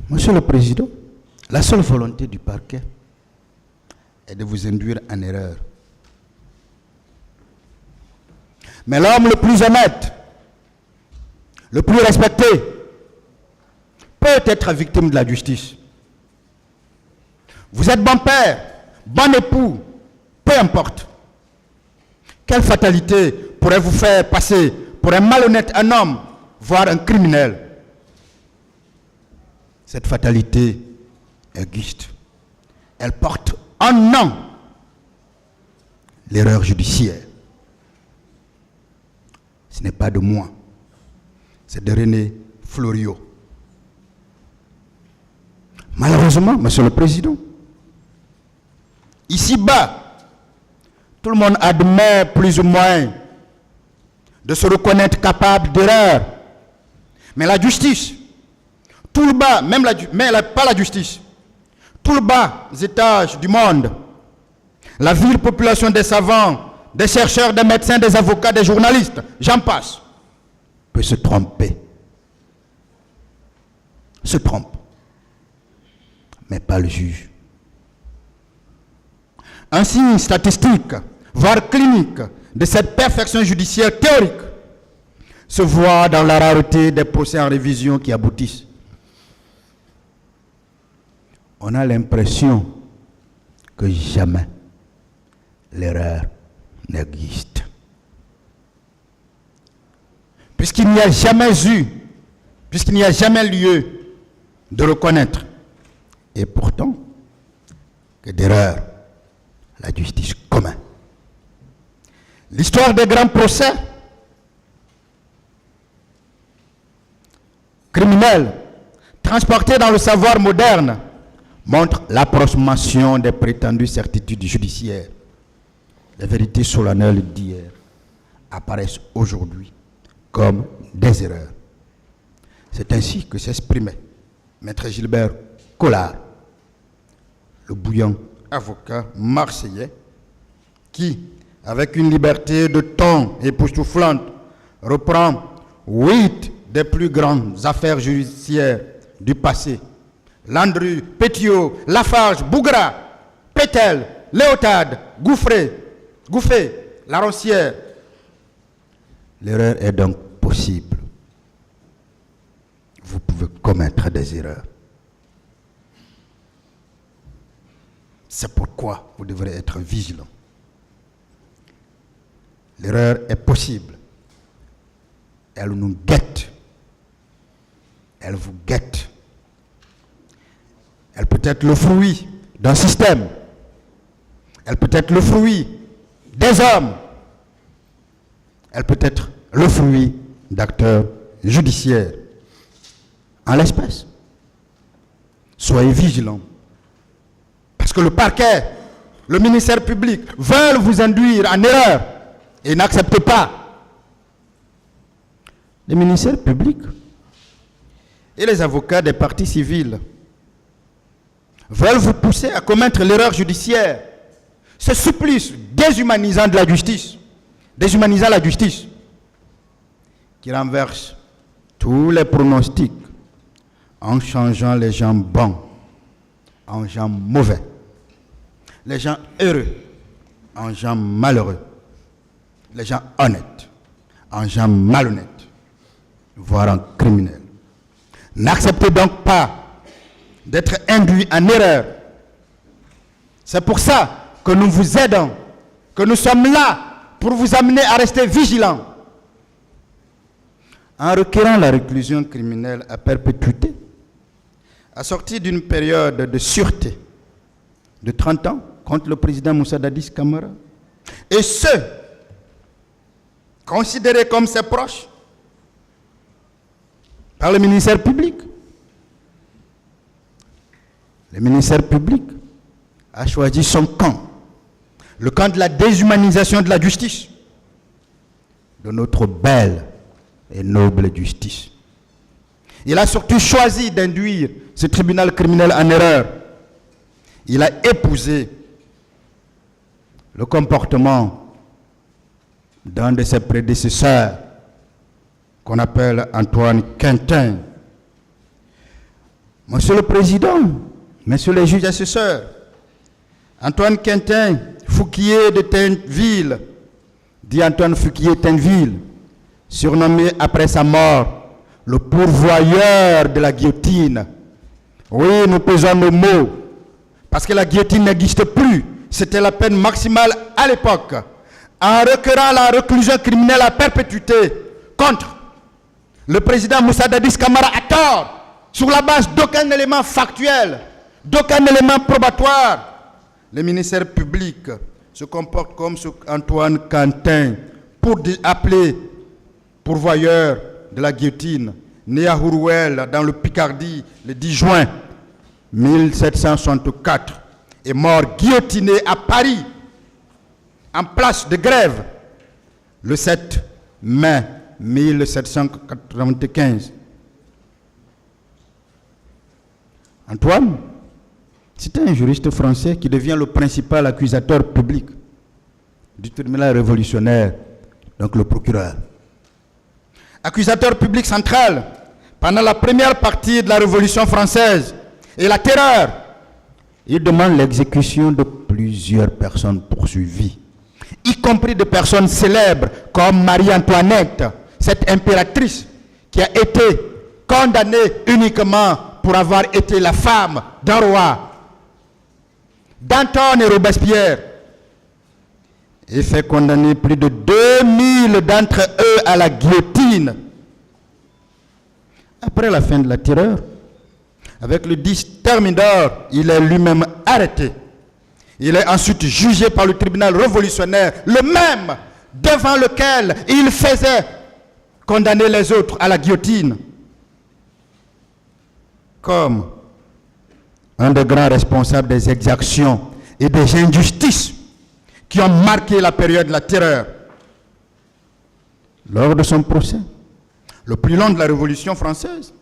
Monsieur le Président, la seule volonté du parquet est de vous induire en erreur. Mais l'homme le plus honnête, le plus respecté, peut être victime de la justice. Vous êtes bon père, bon époux, peu importe. Quelle fatalité pourrait vous faire passer pour un malhonnête, un homme, voire un criminel? Cette fatalité existe. Elle porte en nom l'erreur judiciaire. Ce n'est pas de moi, c'est de René Floriot. Malheureusement, Monsieur le Président, ici-bas, tout le monde admet plus ou moins de se reconnaître capable d'erreur. Mais la justice, tout le bas, pas la justice, tout le bas étages du monde, la vile population des savants, des chercheurs, des médecins, des avocats, des journalistes, j'en passe, peut se tromper. Se trompe. Mais pas le juge. Un signe statistique, voire clinique, de cette perfection judiciaire théorique se voit dans la rareté des procès en révision qui aboutissent. On a l'impression que jamais l'erreur n'existe. Puisqu'il n'y a jamais lieu de reconnaître. Et pourtant, que d'erreur, la justice commet. L'histoire des grands procès criminels transportés dans le savoir moderne montre l'approximation des prétendues certitudes judiciaires. Les vérités solennelles d'hier apparaissent aujourd'hui comme des erreurs. C'est ainsi que s'exprimait Maître Gilbert Collard, le bouillant avocat marseillais, qui, avec une liberté de ton époustouflante, reprend 8 des plus grandes affaires judiciaires du passé. Landru, Pétiot, Lafarge, Bougra, Pétel, Léotard, Gouffé, Laroncière. L'erreur est donc possible. Vous pouvez commettre des erreurs. C'est pourquoi vous devrez être vigilant. L'erreur est possible. Elle nous guette. Elle vous guette. Elle peut être le fruit d'un système. Elle peut être le fruit des hommes. Elle peut être le fruit d'acteurs judiciaires. En l'espèce, soyez vigilants. Parce que le parquet, le ministère public veulent vous induire en erreur et n'acceptez pas. Les ministères publics et les avocats des parties civiles veulent vous pousser à commettre l'erreur judiciaire. Ce supplice déshumanisant de la justice, déshumanisant la justice, qui renverse tous les pronostics en changeant les gens bons en gens mauvais, les gens heureux en gens malheureux, les gens honnêtes en gens malhonnêtes, voire en criminels. N'acceptez donc pas d'être induit en erreur. C'est pour ça que nous vous aidons, que nous sommes là pour vous amener à rester vigilants. En requérant la réclusion criminelle à perpétuité, assortie d'une période de sûreté de 30 ans contre le président Moussa Dadis Camara, et ceux considérés comme ses proches par le ministère public. Le ministère public a choisi son camp, le camp de la déshumanisation de la justice, de notre belle et noble justice. Il a surtout choisi d'induire ce tribunal criminel en erreur. Il a épousé le comportement d'un de ses prédécesseurs, qu'on appelle Antoine Quintin, Monsieur le Président, Messieurs les juges assesseurs, Antoine Quentin Fouquier de Tainville, dit Antoine Fouquier Tainville, surnommé après sa mort le pourvoyeur de la guillotine. Oui, nous pesons nos mots, parce que la guillotine n'existe plus. C'était la peine maximale à l'époque. En requérant la réclusion criminelle à perpétuité contre le président Moussa Dadis Camara à tort, sur la base d'aucun élément factuel, d'aucun élément probatoire, le ministère public se comporte comme ce Antoine Quentin pour appeler pourvoyeur de la guillotine, né à Hourouel dans le Picardie le 10 juin 1764, est mort guillotiné à Paris en place de Grève le 7 mai 1795. Antoine, c'était un juriste français qui devient le principal accusateur public du tribunal révolutionnaire, donc le procureur. Accusateur public central pendant la première partie de la Révolution française et la terreur, il demande l'exécution de plusieurs personnes poursuivies, y compris de personnes célèbres comme Marie-Antoinette, cette impératrice qui a été condamnée uniquement pour avoir été la femme d'un roi, Danton et Robespierre, et fait condamner plus de 2000 d'entre eux à la guillotine. Après la fin de la terreur, avec le 10 Thermidor, il est lui-même arrêté. Il est ensuite jugé par le tribunal révolutionnaire, le même devant lequel il faisait condamner les autres à la guillotine, comme un des grands responsables des exactions et des injustices qui ont marqué la période de la terreur. Lors de son procès, le plus long de la Révolution française,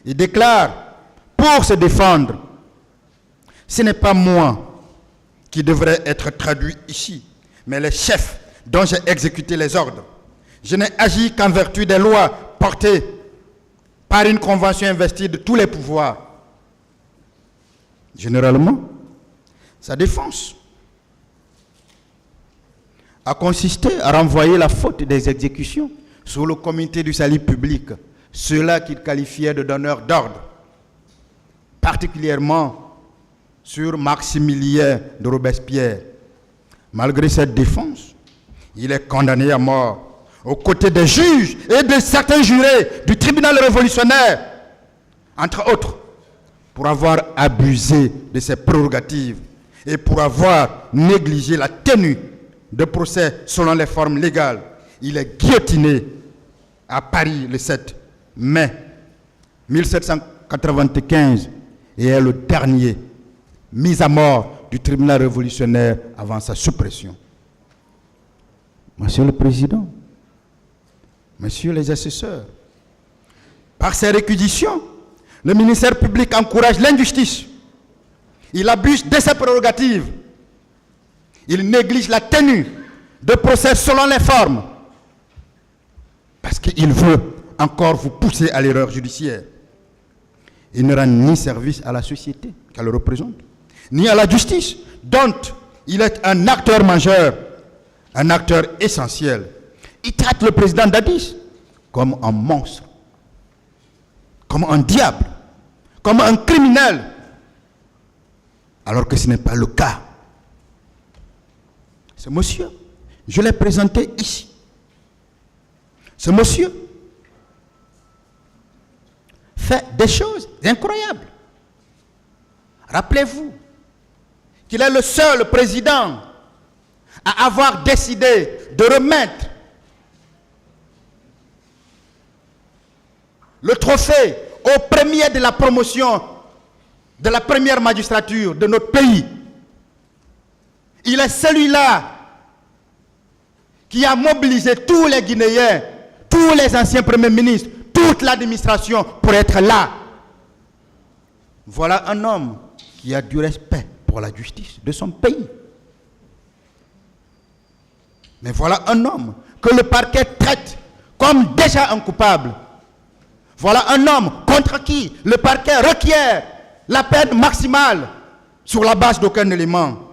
il déclare, pour se défendre, ce n'est pas moi qui devrais être traduit ici, mais les chefs dont j'ai exécuté les ordres. Je n'ai agi qu'en vertu des lois portées par une convention investie de tous les pouvoirs. Généralement, sa défense a consisté à renvoyer la faute des exécutions sur le comité du salut public, ceux-là qu'il qualifiait de donneurs d'ordre, particulièrement sur Maximilien de Robespierre. Malgré cette défense, il est condamné à mort aux côtés des juges et de certains jurés du tribunal révolutionnaire, entre autres, pour avoir abusé de ses prérogatives et pour avoir négligé la tenue de procès selon les formes légales. Il est guillotiné à Paris le 7 mai 1795 et est le dernier mis à mort du tribunal révolutionnaire avant sa suppression. Monsieur le Président, Messieurs les assesseurs, par ces réquisitions, le ministère public encourage l'injustice. Il abuse de ses prérogatives. Il néglige la tenue de procès selon les formes. Parce qu'il veut encore vous pousser à l'erreur judiciaire. Il ne rend ni service à la société qu'elle représente, ni à la justice, dont il est un acteur majeur, un acteur essentiel. Il traite le président Dadis comme un monstre, comme un diable, comme un criminel, alors que ce n'est pas le cas. Ce monsieur, je l'ai présenté ici. Ce monsieur fait des choses incroyables. Rappelez-vous qu'il est le seul président à avoir décidé de remettre le trophée au premier de la promotion de la première magistrature de notre pays. Il est celui-là qui a mobilisé tous les Guinéens, tous les anciens premiers ministres, toute l'administration pour être là. Voilà un homme qui a du respect pour la justice de son pays. Mais voilà un homme que le parquet traite comme déjà un coupable. Voilà un homme contre qui le parquet requiert la peine maximale sur la base d'aucun élément.